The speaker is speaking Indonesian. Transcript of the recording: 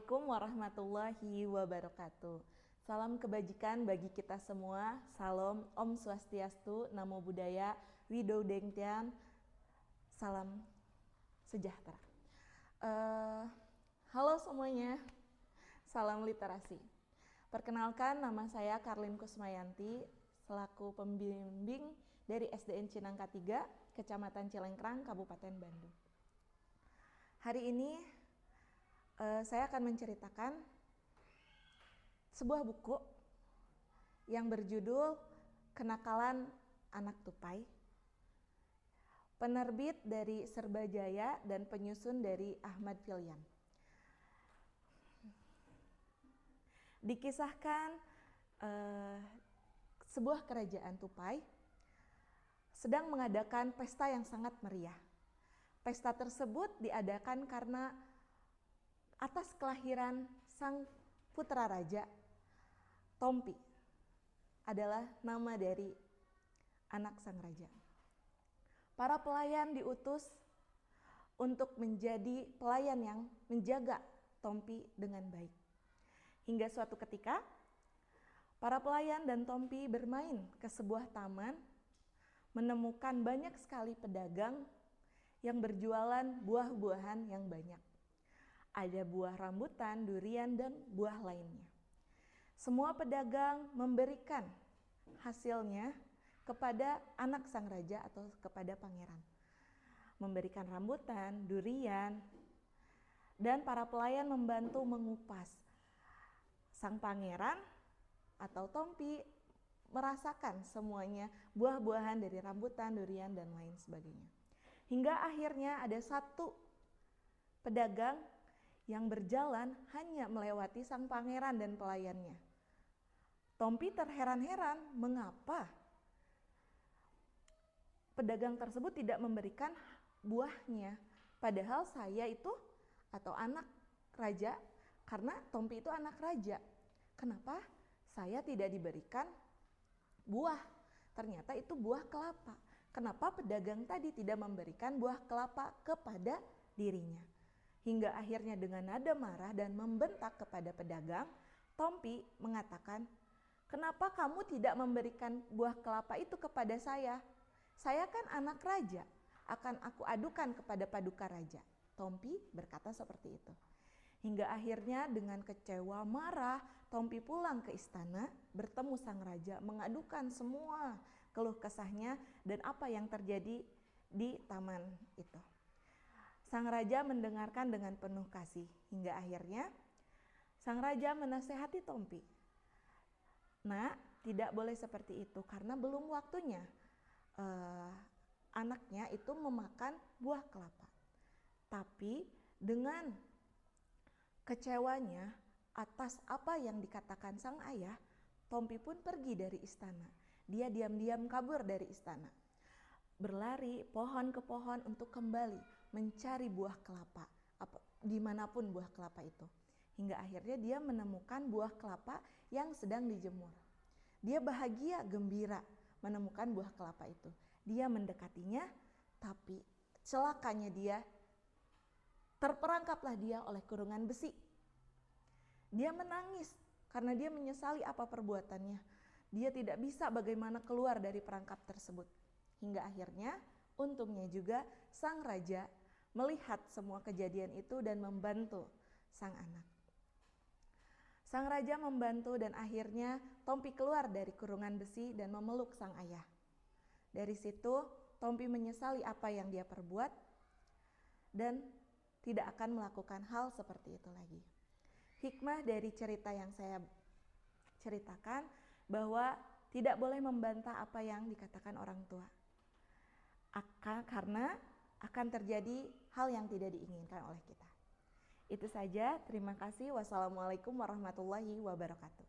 Assalamualaikum warahmatullahi wabarakatuh. Salam kebajikan bagi kita semua. Salam Om Swastiastu, Namo Buddhaya, Wido Dengtian, salam sejahtera. Halo semuanya, salam literasi. Perkenalkan, nama saya Karlin Kusmayanti, selaku pembimbing dari SDN Cinangka 3, Kecamatan Cilengkrang, Kabupaten Bandung. Hari ini saya akan menceritakan sebuah buku yang berjudul Kenakalan Anak Tupai, penerbit dari Serbajaya dan penyusun dari Ahmad Filian. Dikisahkan sebuah kerajaan Tupai sedang mengadakan pesta yang sangat meriah. Pesta tersebut diadakan karena atas kelahiran sang putra raja, Tompi adalah nama dari anak sang raja. Para pelayan diutus untuk menjadi pelayan yang menjaga Tompi dengan baik. Hingga suatu ketika, para pelayan dan Tompi bermain ke sebuah taman, menemukan banyak sekali pedagang yang berjualan buah-buahan yang banyak. Ada buah rambutan, durian, dan buah lainnya. Semua pedagang memberikan hasilnya kepada anak sang raja atau kepada pangeran. Memberikan rambutan, durian, dan para pelayan membantu mengupas. Sang pangeran atau Tompi merasakan semuanya buah-buahan dari rambutan, durian, dan lain sebagainya. Hingga akhirnya ada satu pedagang yang berjalan hanya melewati sang pangeran dan pelayannya. Tompi terheran-heran mengapa pedagang tersebut tidak memberikan buahnya. Padahal saya itu atau anak raja, karena Tompi itu anak raja. Kenapa saya tidak diberikan buah? Ternyata itu buah kelapa. Kenapa pedagang tadi tidak memberikan buah kelapa kepada dirinya? Hingga akhirnya dengan nada marah dan membentak kepada pedagang, Tompi mengatakan, "Kenapa kamu tidak memberikan buah kelapa itu kepada saya? Saya kan anak raja, akan aku adukan kepada paduka raja." Tompi berkata seperti itu. Hingga akhirnya dengan kecewa marah, Tompi pulang ke istana, bertemu sang raja, mengadukan semua keluh kesahnya dan apa yang terjadi di taman itu. Sang raja mendengarkan dengan penuh kasih, hingga akhirnya sang raja menasehati Tompi. "Nak, tidak boleh seperti itu karena belum waktunya anaknya itu memakan buah kelapa." Tapi dengan kecewanya atas apa yang dikatakan sang ayah, Tompi pun pergi dari istana. Dia diam-diam kabur dari istana, berlari pohon ke pohon untuk kembali mencari buah kelapa, dimanapun buah kelapa itu. Hingga akhirnya dia menemukan buah kelapa yang sedang dijemur. Dia bahagia, gembira menemukan buah kelapa itu. Dia mendekatinya, tapi celakanya dia, terperangkaplah dia oleh kurungan besi. Dia menangis karena dia menyesali apa perbuatannya. Dia tidak bisa bagaimana keluar dari perangkap tersebut. Hingga akhirnya, untungnya juga sang raja melihat semua kejadian itu dan membantu sang anak. Sang raja membantu dan akhirnya Tompi keluar dari kurungan besi dan memeluk sang ayah. Dari situ Tompi menyesali apa yang dia perbuat dan tidak akan melakukan hal seperti itu lagi. Hikmah dari cerita yang saya ceritakan bahwa tidak boleh membantah apa yang dikatakan orang tua. Karena akan terjadi hal yang tidak diinginkan oleh kita. Itu saja, terima kasih. Wassalamualaikum warahmatullahi wabarakatuh.